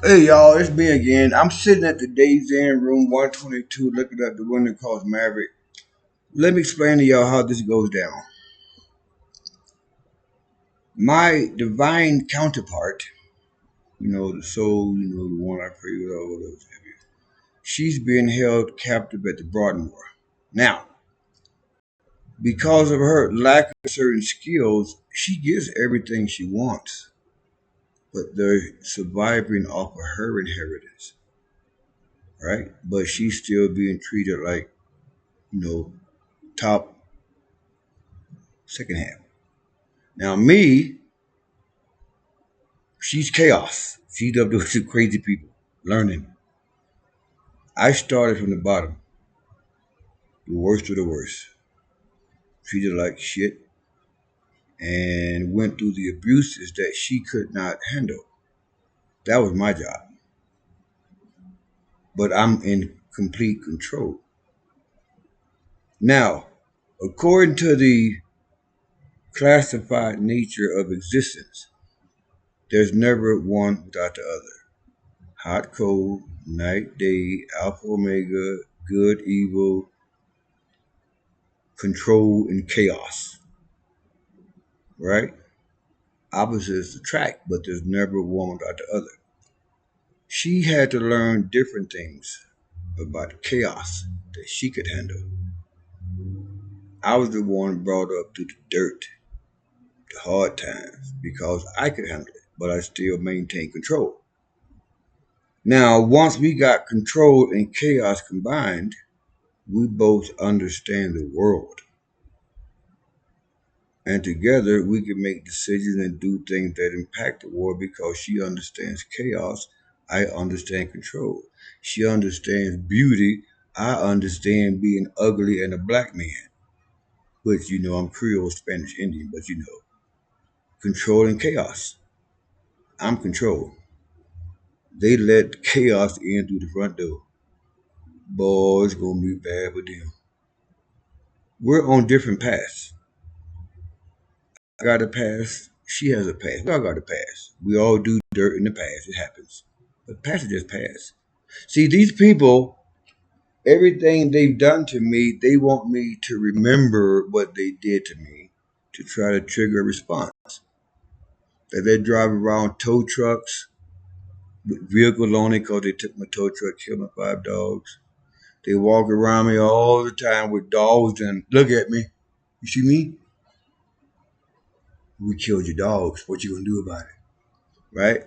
Hey y'all, it's me again. I'm sitting at the Days Inn room 122 looking at the window called Maverick. Let me explain to y'all how this goes down. My divine counterpart, the soul, the one I pray with, all those heavy, she's being held captive at the Broadmoor. Now, because of her lack of certain skills, she gets everything she wants, but they're surviving off of her inheritance, right? But she's still being treated like, you know, top second half. Now me, she's chaos. She's up to some crazy people learning. I started from the bottom, the worst of the worst, treated like shit, and went through the abuses that she could not handle. That was my job. But I'm in complete control. Now, according to the classified nature of existence, there's never one without the other. Hot, cold, night, day, alpha, omega, good, evil, control, and chaos, right? Opposites attract, but there's never one without the other. She had to learn different things about chaos that she could handle. I was the one brought up through the dirt, the hard times, because I could handle it, but I still maintained control. Now, once we got control and chaos combined, we both understand the world. And together we can make decisions and do things that impact the world because she understands chaos. I understand control. She understands beauty. I understand being ugly and a black man. Which, I'm Creole, Spanish, Indian, but control and chaos. I'm control. They let chaos in through the front door. Boy, it's going to be bad with them. We're on different paths. I got a past. She has a past. We all got a past. We all do dirt in the past. It happens. But past is just past. See, these people, everything they've done to me, they want me to remember what they did to me to try to trigger a response. That they drive around tow trucks with vehicles on it because they took my tow truck, killed my 5 dogs. They walk around me all the time with dogs and look at me. You see me? We killed your dogs. What you gonna do about it? Right?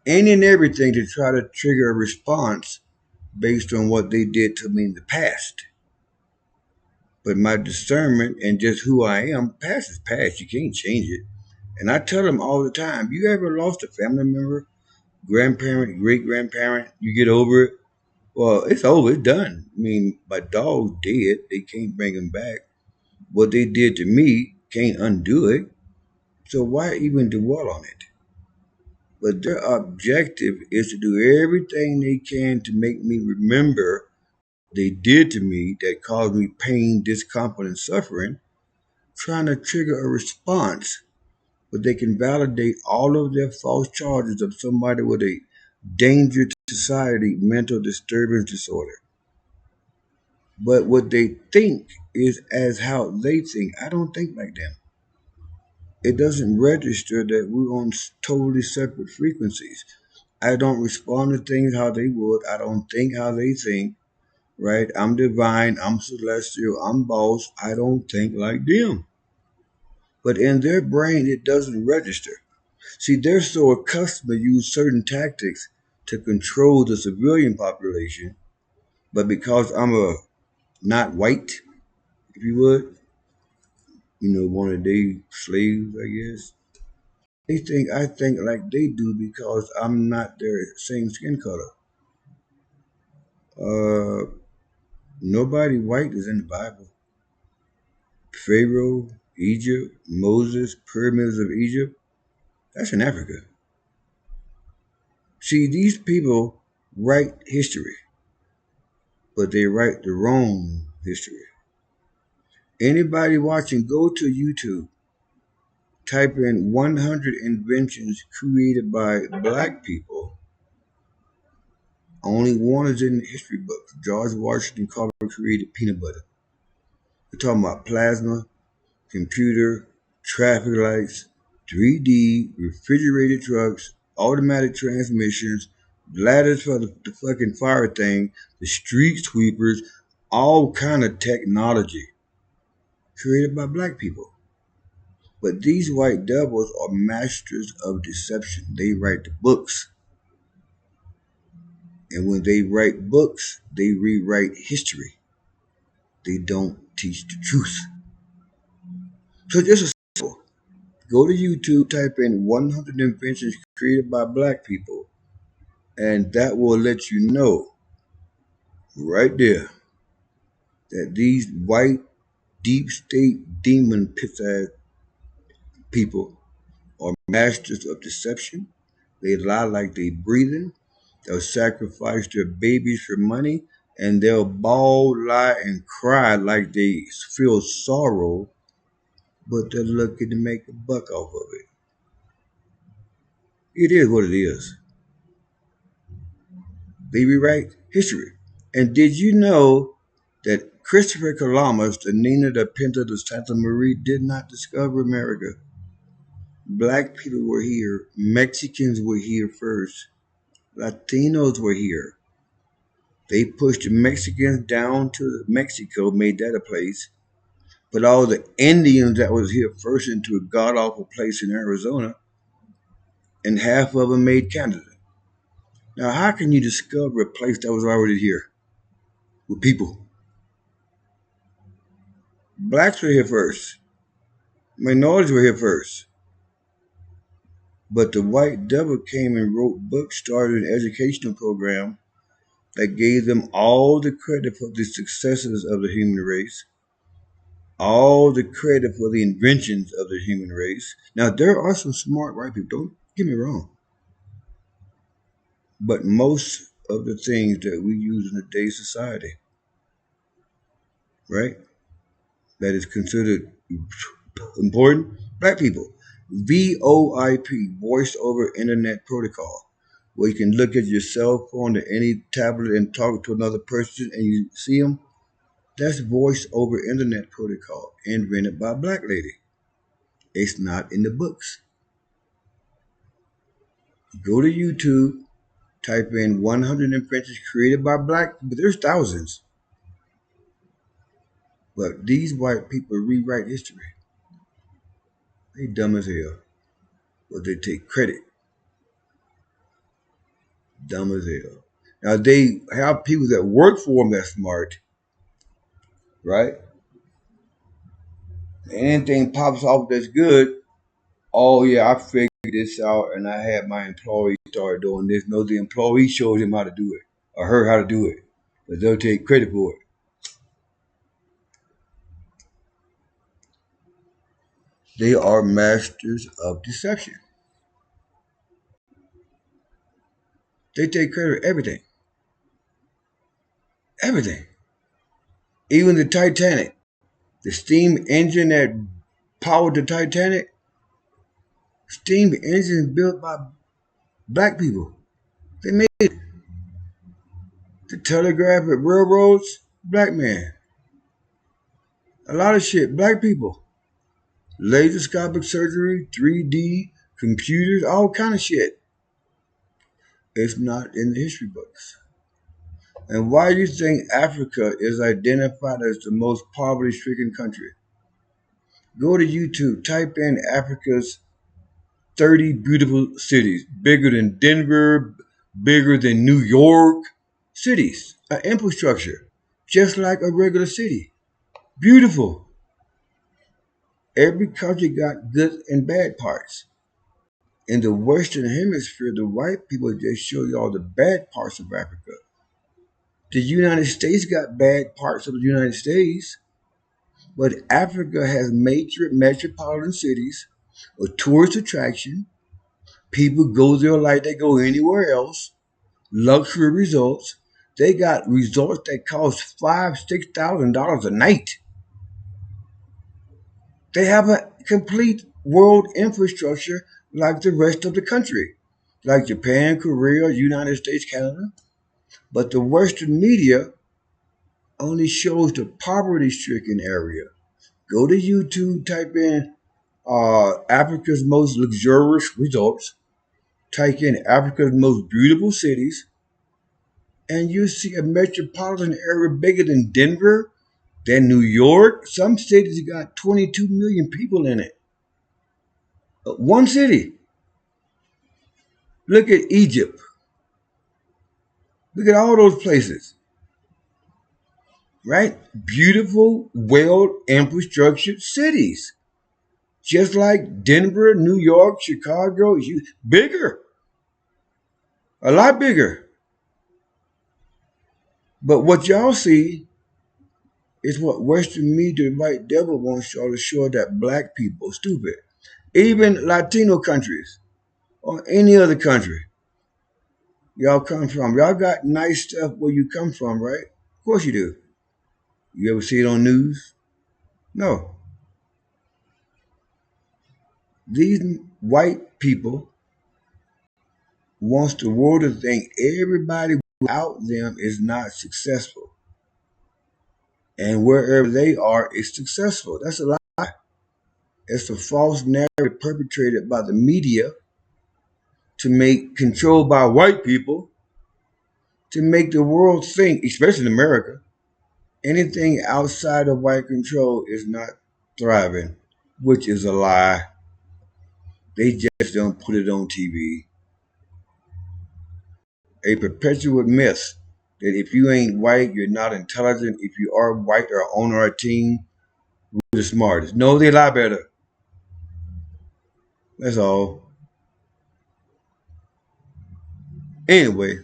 Any and everything to try to trigger a response based on what they did to me in the past. But my discernment and just who I am, past is past. You can't change it. And I tell them all the time, you ever lost a family member, grandparent, great grandparent, you get over it? Well, it's over, it's done. I mean, my dog's dead. They can't bring him back. What they did to me can't undo it. So why even dwell on it? But their objective is to do everything they can to make me remember they did to me that caused me pain, discomfort, and suffering, trying to trigger a response, but they can validate all of their false charges of somebody with a danger to society mental disturbance disorder. But what they think is as how they think. I don't think like them. It doesn't register that we're on totally separate frequencies. I don't respond to things how they would. I don't think how they think, right? I'm divine. I'm celestial. I'm boss. I don't think like them. But in their brain, it doesn't register. See, they're so accustomed to use certain tactics to control the civilian population, but because I'm a not white, if you would, one of their slaves, I guess, they think I think like they do because I'm not their same skin color. Uh, Nobody white is in the Bible. Pharaoh, Egypt, Moses, pyramids of Egypt, that's in Africa. See, these people write history, but they write the wrong history. Anybody watching, go to YouTube, type in 100 inventions created by black people, Only one is in the history books. George Washington Carver created peanut butter. We're talking about plasma, computer, traffic lights, 3D, refrigerated trucks, automatic transmissions, ladders for the fucking fire thing, the street sweepers, all kind of technology created by black people. But these white devils are masters of deception. They write the books. And when they write books, they rewrite history. They don't teach the truth. So just a simple. Go to YouTube, type in 100 inventions created by black people, and that will let you know right there that these white deep state demon pit ass people are masters of deception. They lie like they breathing. They'll sacrifice their babies for money, and they'll bawl, lie, and cry like they feel sorrow, but they're looking to make a buck off of it. It is what it is. They rewrite history. And did you know that Christopher Columbus, the Nina, the Pinta, the Santa Maria, did not discover America? Black people were here. Mexicans were here first. Latinos were here. They pushed the Mexicans down to Mexico, made that a place. Put all the Indians that was here first into a god awful place in Arizona, and half of them made Canada. Now, how can you discover a place that was already here with people? Blacks were here first. Minorities were here first. But the white devil came and wrote books, started an educational program that gave them all the credit for the successes of the human race, all the credit for the inventions of the human race. Now, there are some smart white people, don't get me wrong. But most of the things that we use in today's society, right, that is considered important, black people. VoIP, Voice over Internet Protocol, where you can look at your cell phone or any tablet and talk to another person and you see them. That's Voice over Internet Protocol, invented by a black lady. It's not in the books. Go to YouTube, type in 100 inventions created by black people. There's thousands. But these white people rewrite history. They dumb as hell. But they take credit. Dumb as hell. Now they have people that work for them that's smart, right? Anything pops off that's good. Oh yeah, I figured this out, and I had my employee start doing this. No, the employee showed him how to do it, or her how to do it, but they'll take credit for it. They are masters of deception. They take credit for everything, everything, even the Titanic, the steam engine that powered the Titanic. Steam engine built by black people. They made it. The telegraph at railroads, black man. A lot of shit, black people. Laseroscopic surgery, 3D, computers, all kind of shit. It's not in the history books. And why do you think Africa is identified as the most poverty-stricken country? Go to YouTube, type in Africa's 30 beautiful cities, bigger than Denver, bigger than New York. Cities, an infrastructure, just like a regular city. Beautiful. Every country got good and bad parts. In the Western Hemisphere, the white people just show you all the bad parts of Africa. The United States got bad parts of the United States, but Africa has major metropolitan cities, a tourist attraction. People go there like they go anywhere else. Luxury resorts. They got resorts that cost $5,000-6,000 a night. They have a complete world infrastructure like the rest of the country, like Japan, Korea, United States, Canada. But the Western media only shows the poverty-stricken area. Go to YouTube, type in Africa's most luxurious resorts, type in Africa's most beautiful cities, and you see a metropolitan area bigger than Denver, than New York. Some cities got 22 million people in it. One city. Look at Egypt. Look at all those places, right? Beautiful, well infrastructured cities. Just like Denver, New York, Chicago, bigger, a lot bigger. But what y'all see is what Western media, the white devil, wants y'all to show that black people stupid. Even Latino countries or any other country y'all come from. Y'all got nice stuff where you come from, right? Of course you do. You ever see it on news? No. These white people wants the world to think everybody without them is not successful. And wherever they are is successful. That's a lie. It's a false narrative perpetrated by the media to make controlled by white people to make the world think, especially in America, anything outside of white control is not thriving, which is a lie. They just don't put it on TV. A perpetual myth that if you ain't white, you're not intelligent. If you are white or on our team, we're the smartest. No, they lie better. That's all. Anyway,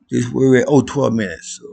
this we're at 12 minutes. So